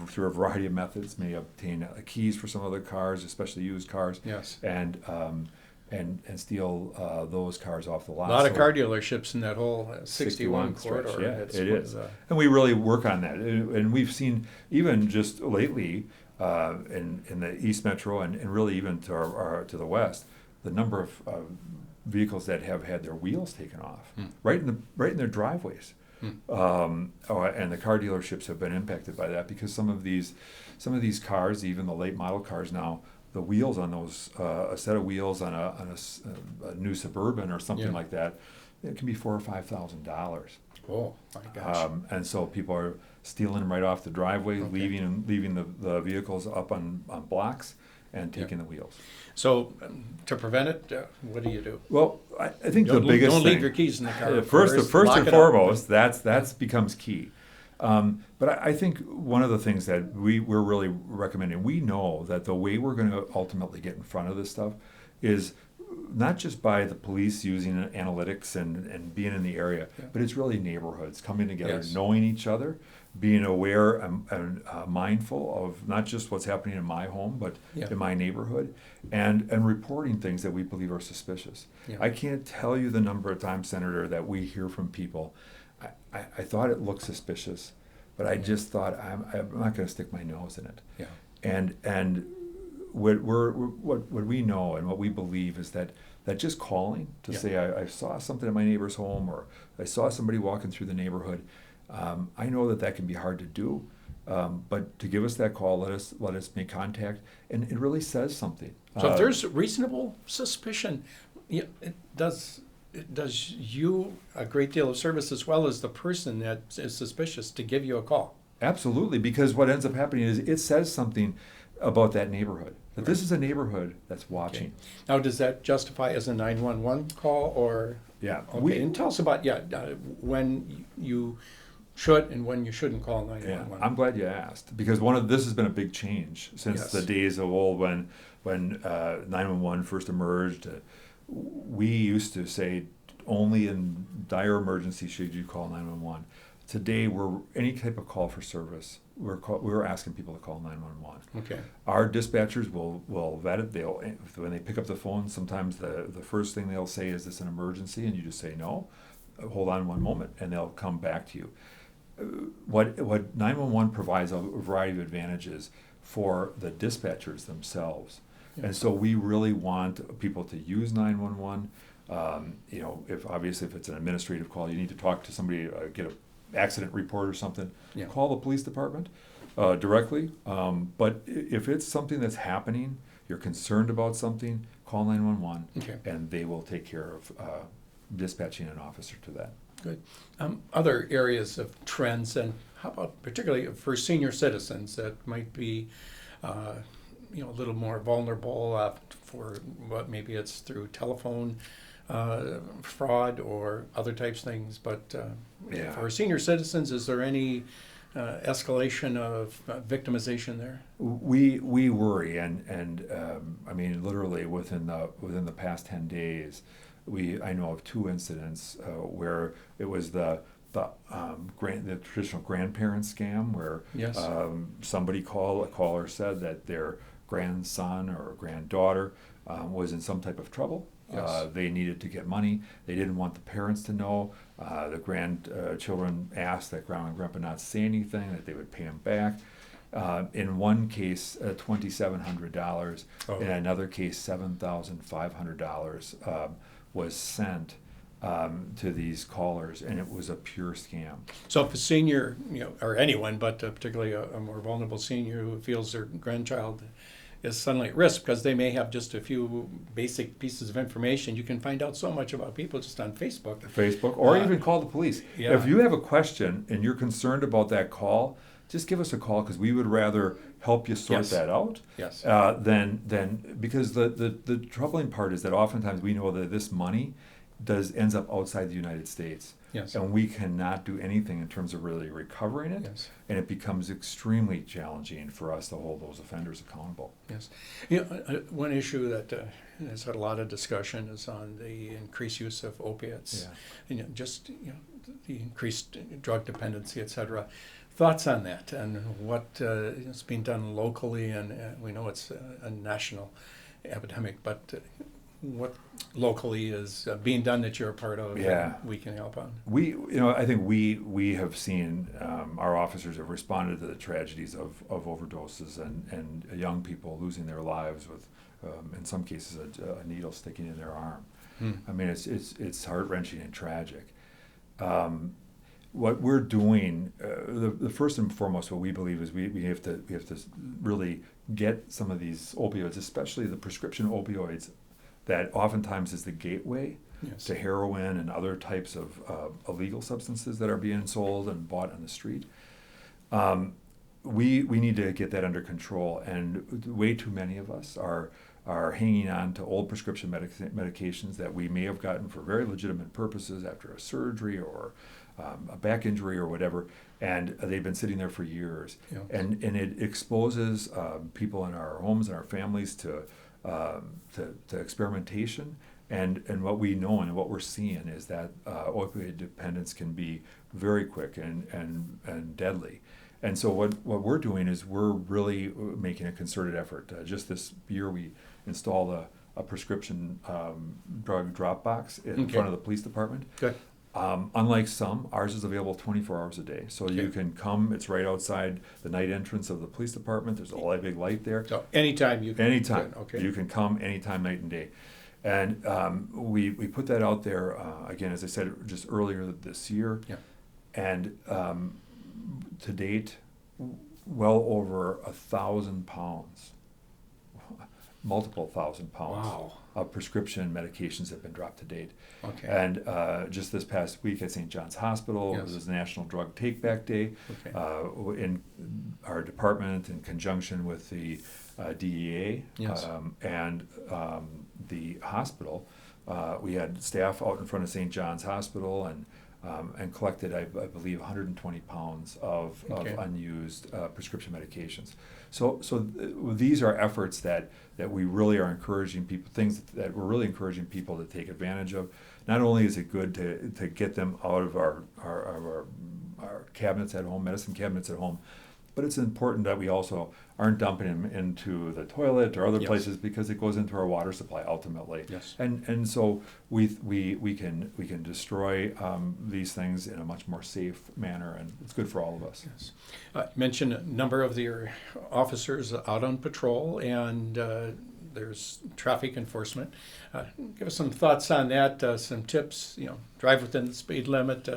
through a variety of methods, may obtain keys for some other cars, especially used cars. Yes. And steal those cars off the lot. A lot of car dealerships in that whole 61 stretch. corridor. Yeah, it is. And we really work on that. And we've seen, even just lately, in the East Metro and really even to the West, the number of vehicles that have had their wheels taken off right in their driveways. And the car dealerships have been impacted by that, because some of these cars, even the late model cars now, the wheels on those, a set of wheels on a new Suburban or something like that, it can be $4,000 or $5,000. Oh my gosh! And so people are stealing them right off the driveway, leaving the vehicles up on blocks, and taking the wheels. So to prevent it, what do you do? Well, I think the biggest don't thing, leave your keys in the car. First and foremost, that's becomes key. But I think one of the things that we're really recommending, we know that the way we're going to ultimately get in front of this stuff is not just by the police using analytics and being in the area, but it's really neighborhoods coming together, knowing each other, being aware and mindful of not just what's happening in my home, but in my neighborhood, and reporting things that we believe are suspicious. I can't tell you the number of times, Senator, that we hear from people, I thought it looked suspicious, but I just thought I'm not going to stick my nose in it. And what we know and what we believe is that just calling to say I saw something in my neighbor's home, or I saw somebody walking through the neighborhood, I know that can be hard to do, but to give us that call, let us make contact, and it really says something. So if there's reasonable suspicion, it does you a great deal of service, as well as the person that is suspicious, to give you a call. Absolutely, because what ends up happening is it says something about that neighborhood, that this is a neighborhood that's watching. Now, does that justify as a 911 call, or? Yeah. And tell us about when you should and when you shouldn't call 911. Yeah, I'm glad you asked, because this has been a big change since the days of old when 911 first emerged. We used to say only in dire emergency should you call 911. Today, any type of call for service, we're asking people to call 911. Okay. Our dispatchers will vet it. When they pick up the phone, sometimes the first thing they'll say, is this an emergency? And you just say no. Hold on one moment, and they'll come back to you. What 911 provides a variety of advantages for the dispatchers themselves. And so we really want people to use 911. If it's an administrative call, you need to talk to somebody, get an accident report or something, call the police department directly. But if it's something that's happening, you're concerned about something, call 911, and they will take care of dispatching an officer to that. Good. Other areas of trends, and how about particularly for senior citizens that might be a little more vulnerable for what maybe it's through telephone fraud or other types of things, but for senior citizens, is there any escalation of victimization there? We worry, and literally within the past 10 days, I know of 2 incidents where it was the traditional grandparent scam, where a caller said that their grandson or granddaughter was in some type of trouble. They needed to get money. They didn't want the parents to know. The grandchildren asked that Grandma and Grandpa not say anything, that they would pay them back. In one case, $2,700. In another case, $7,500 was sent to these callers, and it was a pure scam. So if a senior, or anyone, but particularly a more vulnerable senior who feels their grandchild is suddenly at risk because they may have just a few basic pieces of information, you can find out so much about people just on Facebook. Or even call the police. If you have a question and you're concerned about that call, just give us a call, because we would rather help you sort that out. Than because the troubling part is that oftentimes we know that this money ends up outside the United States. And we cannot do anything in terms of really recovering it. And it becomes extremely challenging for us to hold those offenders accountable. One issue that has had a lot of discussion is on the increased use of opiates, and the increased drug dependency, et cetera. Thoughts on that and what is being done locally, and we know it's a national epidemic, but what locally is being done that you're a part of Yeah. and we can help on? I think we have seen our officers have responded to the tragedies of overdoses and young people losing their lives with, in some cases, a needle sticking in their arm. I mean, it's heart-wrenching and tragic. What we're doing, the first and foremost, what we believe is we have to really get some of these opioids, especially the prescription opioids, that oftentimes is the gateway Yes. to heroin and other types of illegal substances that are being sold and bought on the street. We need to get that under control, and way too many of us are hanging on to old prescription medications that we may have gotten for very legitimate purposes after a surgery or a back injury or whatever, and they've been sitting there for years. Yeah. And it exposes people in our homes and our families to experimentation. And what we know and what we're seeing is that opioid dependence can be very quick and deadly. And so what we're doing is we're really making a concerted effort. Just this year we installed a prescription drug drop box in front of the police department. Good. Unlike some, ours is available 24 hours a day. So you can come, it's right outside the night entrance of the police department. There's a big light there. So anytime you can. Anytime. Good. Okay. You can come anytime, night and day. And we put that out there, again, as I said, just earlier this year. Yeah. And to date, well over 1,000 pounds, multiple 1,000 pounds Wow. of prescription medications have been dropped to date. Okay. And just this past week at St. John's Hospital, Yes. it was National Drug Take Back Day. Okay. In our department, in conjunction with the DEA Yes. and the hospital, we had staff out in front of St. John's Hospital and collected, I believe, 120 pounds of unused prescription medications. So these are efforts that we really are encouraging people, things that we're really encouraging people to take advantage of. Not only is it good to get them out of our cabinets at home, medicine cabinets at home, but it's important that we also aren't dumping them into the toilet or other Yes. places, because it goes into our water supply ultimately. Yes. And so we can destroy these things in a much more safe manner, and it's good for all of us. Yes. Mentioned a number of your officers out on patrol, and there's traffic enforcement. Give us some thoughts on that, some tips, drive within the speed limit,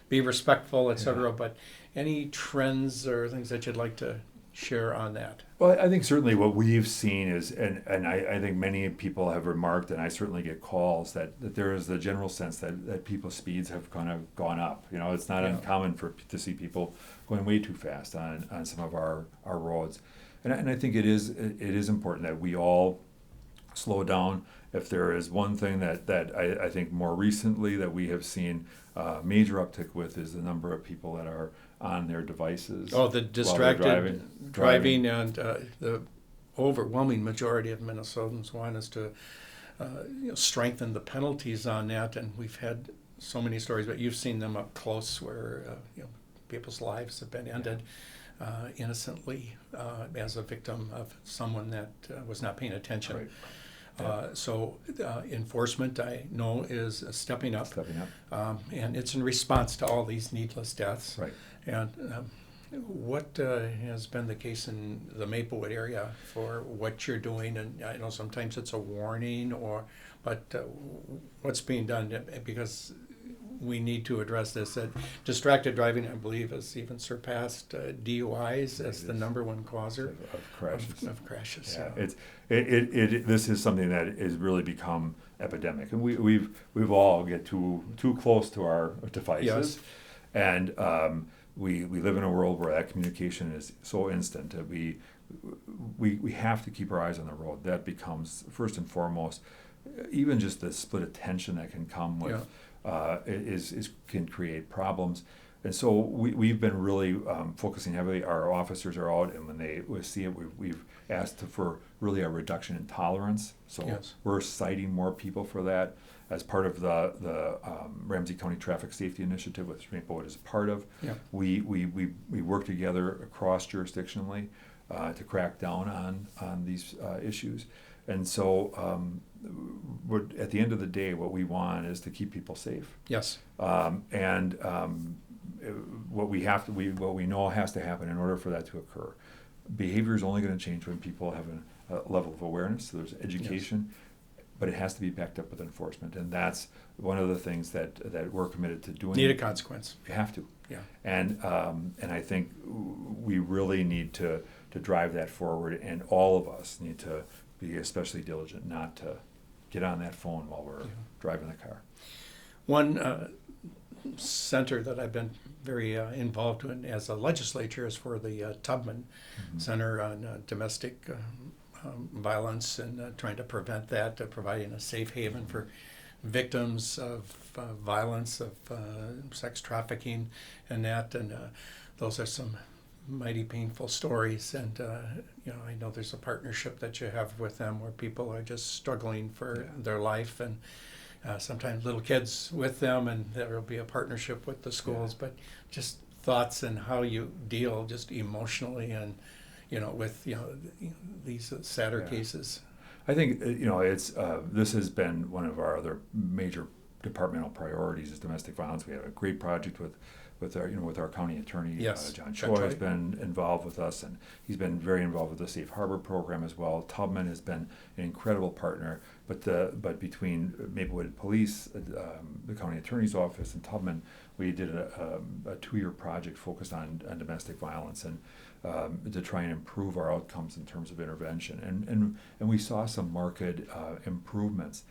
be respectful, etc. But any trends or things that you'd like to share on that? Well, I think certainly what we've seen is, and I think many people have remarked, and I certainly get calls, that there is the general sense that people's speeds have kind of gone up. It's not uncommon to see people going way too fast on some of our roads. And I think it is important that we all slow down. If there is one thing that I think more recently that we have seen major uptick with, is the number of people that are on their devices. Oh, the distracted driving. and the overwhelming majority of Minnesotans want us to strengthen the penalties on that, and we've had so many stories, but you've seen them up close where people's lives have been ended innocently as a victim of someone that was not paying attention. Right. So enforcement, I know, is stepping up. And it's in response to all these needless deaths. Right. And what has been the case in the Maplewood area for what you're doing? And I know sometimes it's a warning, but what's being done? Because we need to address this. Distracted driving, I believe, has even surpassed DUIs as the number one causer of crashes. Of crashes. Yeah. This is something that has really become epidemic, and we've all get too close to our devices. Yes. And we live in a world where that communication is so instant that we have to keep our eyes on the road. That becomes first and foremost. Even just the split attention that can come with can create problems. And so we've been really focusing heavily. Our officers are out, and when they see it, we've asked for really a reduction in tolerance. So Yes. we're citing more people for that as part of the Ramsey County Traffic Safety Initiative, which Maplewood is a part of. Yeah. We work together across jurisdictionally to crack down on these issues. And so at the end of the day, what we want is to keep people safe. Yes. What we know has to happen in order for that to occur. Behavior is only going to change when people have a level of awareness. So there's education, but it has to be backed up with enforcement, and that's one of the things that we're committed to doing. Need a consequence. You have to. Yeah. And I think we really need to drive that forward, and all of us need to be especially diligent not to get on that phone while we're driving the car. One center that I've been very involved in as a legislature is for the Tubman Center on domestic violence and trying to prevent that, providing a safe haven for victims of violence, of sex trafficking, and that. And those are some mighty painful stories. And I know there's a partnership that you have with them where people are just struggling for their life, and sometimes little kids with them, and there will be a partnership with the schools. But just thoughts and how you deal just emotionally and with these sadder cases. I think it's this has been one of our other major departmental priorities is domestic violence. We have a great project with our county attorney. John Cheif has been involved with us, and he's been very involved with the Safe Harbor program as well. Tubman has been an incredible partner, but between Maplewood Police, the county attorney's office, and Tubman, we did a 2-year project focused on domestic violence and to try and improve our outcomes in terms of intervention, and we saw some marked improvements.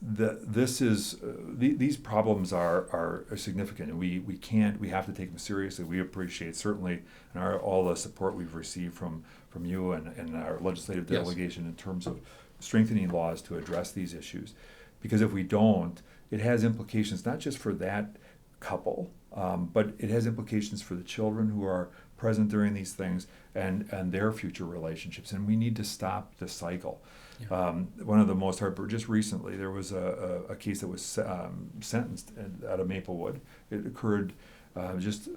These problems are significant, and we have to take them seriously. We appreciate certainly all the support we've received from you and our legislative delegation in terms of strengthening laws to address these issues, because if we don't, it has implications not just for that couple, but it has implications for the children who are present during these things and their future relationships, and we need to stop the cycle. One of the most just recently, there was a case that was sentenced out of Maplewood. It occurred just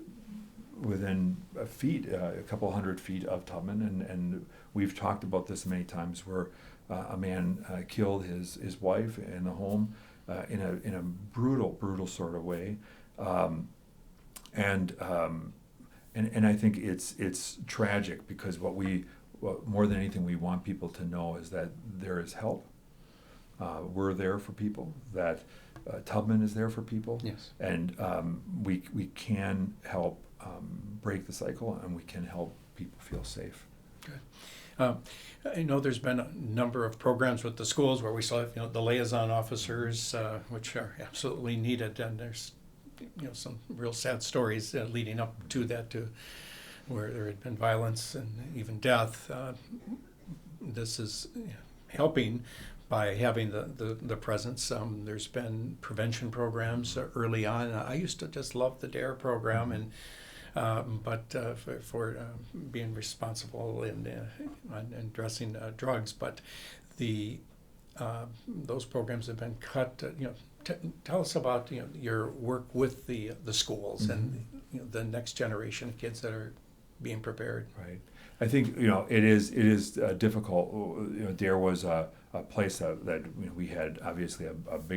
within a couple hundred feet of Tubman, and we've talked about this many times, where a man killed his wife in the home in a brutal sort of way, and I think it's tragic, because what more than anything we want people to know is that there is help. We're there for people. That Tubman is there for people. Yes. And we can help break the cycle, and we can help people feel safe. Good. I know there's been a number of programs with the schools where we saw the liaison officers, which are absolutely needed, and there's some real sad stories leading up to that, where there had been violence and even death. This is helping by having the presence. There's been prevention programs early on. I used to just love the DARE program, and but for being responsible in addressing drugs. But those programs have been cut. Tell us about your work with the schools and the next generation of kids that are being prepared. Right. I think it is difficult. DARE was a place that we had obviously a big